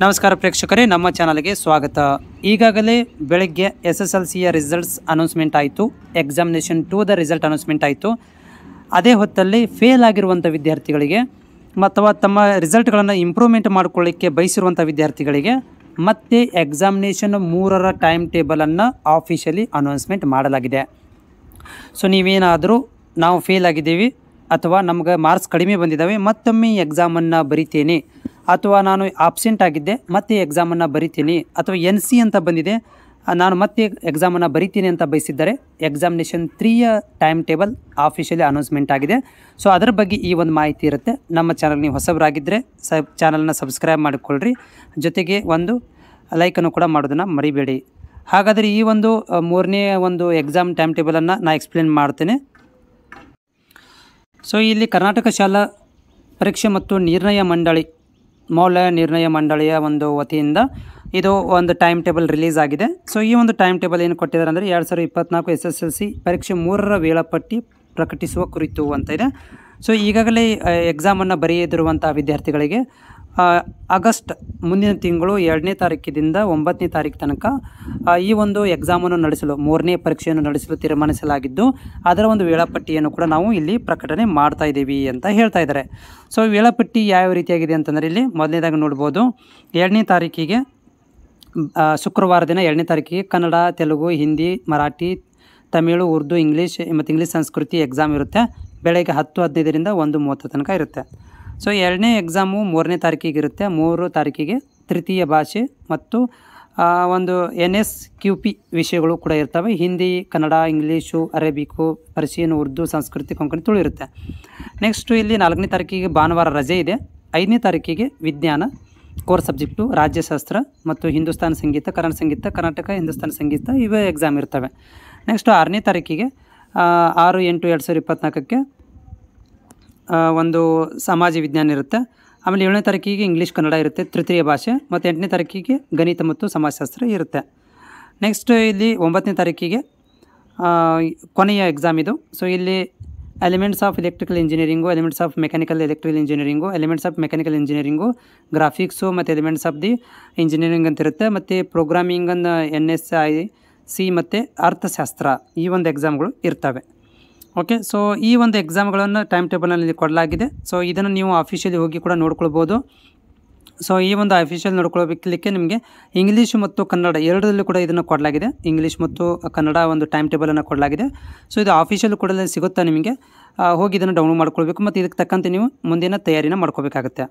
ನಮಸ್ಕಾರ ಪ್ರೇಕ್ಷಕರೇ, ನಮ್ಮ ಚಾನಲ್ಗೆ ಸ್ವಾಗತ. ಈಗಾಗಲೇ ಬೆಳಗ್ಗೆ SSLCಯ ರಿಸಲ್ಟ್ಸ್ ಅನೌನ್ಸ್ಮೆಂಟ್ ಆಯಿತು. ಎಕ್ಸಾಮಿನೇಷನ್ 2ದ ರಿಸಲ್ಟ್ ಅನೌನ್ಸ್ಮೆಂಟ್ ಆಯಿತು. ಅದೇ ಹೊತ್ತಲ್ಲಿ ಫೇಲ್ ಆಗಿರುವಂಥ ವಿದ್ಯಾರ್ಥಿಗಳಿಗೆ ಅಥವಾ ತಮ್ಮ ರಿಸಲ್ಟ್ಗಳನ್ನು ಇಂಪ್ರೂವ್ಮೆಂಟ್ ಮಾಡಿಕೊಳ್ಳಿಕ್ಕೆ ಬಯಸಿರುವಂಥ ವಿದ್ಯಾರ್ಥಿಗಳಿಗೆ ಮತ್ತೆ ಎಕ್ಸಾಮಿನೇಷನ್ 3ರ ಟೈಮ್ ಟೇಬಲನ್ನು ಆಫಿಷಿಯಲಿ ಅನೌನ್ಸ್ಮೆಂಟ್ ಮಾಡಲಾಗಿದೆ. ಸೊ ನೀವೇನಾದರೂ ನಾವು ಫೇಲ್ ಆಗಿದ್ದೀವಿ ಅಥವಾ ನಮಗೆ ಮಾರ್ಕ್ಸ್ ಕಡಿಮೆ ಬಂದಿದ್ದಾವೆ, ಮತ್ತೊಮ್ಮೆ ಎಕ್ಸಾಮನ್ನು ಬರಿತೇನೆ, ಅಥವಾ ನಾನು ಆಬ್ಸೆಂಟ್ ಆಗಿದ್ದೆ ಮತ್ತೆ ಎಕ್ಸಾಮನ್ನು ಬರಿತೀನಿ, ಅಥವಾ NC ಅಂತ ಬಂದಿದೆ ನಾನು ಮತ್ತೆ ಎಕ್ಸಾಮನ್ನು ಬರಿತೀನಿ ಅಂತ ಬಯಸಿದ್ದಾರೆ, ಎಕ್ಸಾಮಿನೇಷನ್ 3ಯ ಟೈಮ್ ಟೇಬಲ್ ಆಫಿಷಿಯಲಿ ಅನೌನ್ಸ್ಮೆಂಟ್ ಆಗಿದೆ. ಸೊ ಅದರ ಬಗ್ಗೆ ಈ ಒಂದು ಮಾಹಿತಿ ಇರುತ್ತೆ. ನಮ್ಮ ಚಾನಲ್ ನೀವು ಹೊಸಬರಾಗಿದ್ದರೆ ಚಾನಲ್ನ ಸಬ್ಸ್ಕ್ರೈಬ್ ಮಾಡಿಕೊಳ್ಳ್ರಿ, ಜೊತೆಗೆ ಒಂದು ಲೈಕನ್ನು ಕೂಡ ಮಾಡೋದನ್ನು ಮರಿಬೇಡಿ. ಹಾಗಾದರೆ ಈ ಒಂದು 3ನೇ ಒಂದು ಎಕ್ಸಾಮ್ ಟೈಮ್ ಟೇಬಲನ್ನು ನಾನು ಎಕ್ಸ್ಪ್ಲೇನ್ ಮಾಡ್ತೇನೆ. ಸೊ ಇಲ್ಲಿ ಕರ್ನಾಟಕ ಶಾಲಾ ಪರೀಕ್ಷೆ ಮತ್ತು ನಿರ್ಣಯ ಮಂಡಳಿ, ಮೌಲ್ಯ ನಿರ್ಣಯ ಮಂಡಳಿಯ ಒಂದು ವತಿಯಿಂದ ಇದು ಒಂದು ಟೈಮ್ ಟೇಬಲ್ ರಿಲೀಸ್ ಆಗಿದೆ. ಸೊ ಈ ಒಂದು ಟೈಮ್ ಟೇಬಲ್ ಏನು ಕೊಟ್ಟಿದ್ದಾರೆ ಅಂದರೆ 2024 SSLC ಪರೀಕ್ಷೆ 3ರ ವೇಳಾಪಟ್ಟಿ ಪ್ರಕಟಿಸುವ ಕುರಿತು ಅಂತ ಇದೆ. ಸೊ ಈಗಾಗಲೇ ಎಕ್ಸಾಮನ್ನು ಬರೆಯದಿರುವಂಥ ವಿದ್ಯಾರ್ಥಿಗಳಿಗೆ ಆಗಸ್ಟ್ ಮುಂದಿನ ತಿಂಗಳು 2ನೇ ತಾರೀಕಿನಿಂದ 9ನೇ ತಾರೀಕು ತನಕ ಈ ಒಂದು ಎಕ್ಸಾಮನ್ನು ನಡೆಸಲು 3ನೇ ಪರೀಕ್ಷೆಯನ್ನು ನಡೆಸಲು ತೀರ್ಮಾನಿಸಲಾಗಿದ್ದು, ಅದರ ಒಂದು ವೇಳಾಪಟ್ಟಿಯನ್ನು ಕೂಡ ನಾವು ಇಲ್ಲಿ ಪ್ರಕಟಣೆ ಮಾಡ್ತಾ ಇದ್ದೀವಿ ಅಂತ ಹೇಳ್ತಾ ಇದ್ದಾರೆ. ಸೊ ವೇಳಾಪಟ್ಟಿ ಯಾವ ರೀತಿಯಾಗಿದೆ ಅಂತಂದರೆ ಇಲ್ಲಿ ಮೊದಲನೇದಾಗಿ ನೋಡ್ಬೋದು, 2ನೇ ತಾರೀಕಿಗೆ ಶುಕ್ರವಾರ ದಿನ 2ನೇ ತಾರೀಕಿಗೆ ಕನ್ನಡ, ತೆಲುಗು, ಹಿಂದಿ, ಮರಾಠಿ, ತಮಿಳು, ಉರ್ದು, ಇಂಗ್ಲೀಷ್ ಮತ್ತು ಇಂಗ್ಲೀಷ್ ಸಂಸ್ಕೃತಿ ಎಕ್ಸಾಮ್ ಇರುತ್ತೆ. ಬೆಳಗ್ಗೆ 10:15ರಿಂದ 1:30 ತನಕ ಇರುತ್ತೆ. ಸೊ 2ನೇ ಎಕ್ಸಾಮು 3ನೇ ತಾರೀಕಿಗೆ ಇರುತ್ತೆ. 3 ತಾರೀಕಿಗೆ ತೃತೀಯ ಭಾಷೆ ಮತ್ತು ಒಂದು NSQP ವಿಷಯಗಳು ಕೂಡ ಇರ್ತವೆ. ಹಿಂದಿ, ಕನ್ನಡ, ಇಂಗ್ಲೀಷು, ಅರೇಬಿಕು, ಪರ್ಷಿಯನ್, ಉರ್ದು, ಸಂಸ್ಕೃತಿ, ಕೊಂಕಣಿ, ತುಳು ಇರುತ್ತೆ. ನೆಕ್ಸ್ಟು ಇಲ್ಲಿ 4ನೇ ತಾರೀಕಿಗೆ ಭಾನುವಾರ ರಜೆ ಇದೆ. 5ನೇ ತಾರೀಕಿಗೆ ವಿಜ್ಞಾನ ಕೋರ್ ಸಬ್ಜೆಕ್ಟು, ರಾಜ್ಯಶಾಸ್ತ್ರ ಮತ್ತು ಹಿಂದೂಸ್ತಾನಿ ಸಂಗೀತ, ಕನ್ನಡ ಸಂಗೀತ, ಕರ್ನಾಟಕ ಹಿಂದೂಸ್ತಾನಿ ಸಂಗೀತ ಇವೇ ಎಕ್ಸಾಮ್ ಇರ್ತವೆ. ನೆಕ್ಸ್ಟು 6ನೇ ತಾರೀಕಿಗೆ 6/8/2024ಕ್ಕೆ ಒಂದು ಸಮಾಜ ವಿಜ್ಞಾನ ಇರುತ್ತೆ. ಆಮೇಲೆ 7ನೇ ತಾರೀಕಿಗೆ ಇಂಗ್ಲೀಷ್ ಕನ್ನಡ ಇರುತ್ತೆ, ತೃತೀಯ ಭಾಷೆ, ಮತ್ತು 8ನೇ ತಾರೀಕಿಗೆ ಗಣಿತ ಮತ್ತು ಸಮಾಜಶಾಸ್ತ್ರ ಇರುತ್ತೆ. ನೆಕ್ಸ್ಟ್ ಇಲ್ಲಿ 9ನೇ ತಾರೀಕಿಗೆ ಕೊನೆಯ ಎಕ್ಸಾಮ್ ಇದು. ಸೊ ಇಲ್ಲಿ elements of electrical engineering, elements of mechanical electrical engineering, elements of mechanical engineering, graphics ಮತ್ತು ಎಲಿಮೆಂಟ್ಸ್ ಆಫ್ ದಿ ಇಂಜಿನಿಯರಿಂಗ್ ಅಂತ ಇರುತ್ತೆ. ಮತ್ತು ಪ್ರೋಗ್ರಾಮಿಂಗನ್ನು NSIC ಮತ್ತು ಅರ್ಥಶಾಸ್ತ್ರ ಈ ಒಂದು ಎಕ್ಸಾಮ್ಗಳು ಇರ್ತವೆ. ಓಕೆ, ಸೊ ಈ ಒಂದು ಎಕ್ಸಾಮ್ಗಳನ್ನು ಟೈಮ್ ಟೇಬಲ್ನಲ್ಲಿ ಕೊಡಲಾಗಿದೆ. ಸೊ ಇದನ್ನು ನೀವು ಆಫಿಷಿಯಲಿ ಹೋಗಿ ಕೂಡ ನೋಡ್ಕೊಳ್ಬೋದು. ಸೊ ಈ ಒಂದು ಅಫಿಷಿಯಲ್ ನೋಡ್ಕೊಳ್ಬೇಕಲಿಕ್ಕೆ ನಿಮಗೆ ಇಂಗ್ಲೀಷ್ ಮತ್ತು ಕನ್ನಡ ಎರಡರಲ್ಲೂ ಕೂಡ ಇದನ್ನು ಕೊಡಲಾಗಿದೆ. ಇಂಗ್ಲೀಷ್ ಮತ್ತು ಕನ್ನಡ ಒಂದು ಟೈಮ್ ಟೇಬಲನ್ನು ಕೊಡಲಾಗಿದೆ. ಸೊ ಇದು ಆಫಿಷಿಯಲ್ ಕೂಡ ಸಿಗುತ್ತಾ ನಿಮಗೆ, ಹೋಗಿ ಇದನ್ನು ಡೌನ್ಲೋಡ್ ಮಾಡ್ಕೊಳ್ಬೇಕು ಮತ್ತು ಇದಕ್ಕೆ ತಕ್ಕಂತೆ ನೀವು ಮುಂದಿನ ತಯಾರಿನ ಮಾಡ್ಕೋಬೇಕಾಗುತ್ತೆ.